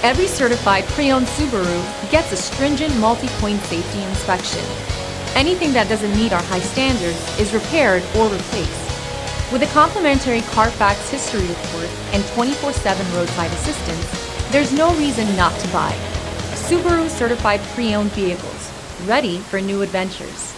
Every certified pre-owned Subaru gets a stringent multi-point safety inspection. Anything that doesn't meet our high standards is repaired or replaced. With a complimentary Carfax history report and 24/7 roadside assistance, there's no reason not to buy. Subaru certified pre-owned vehicles, ready for new adventures.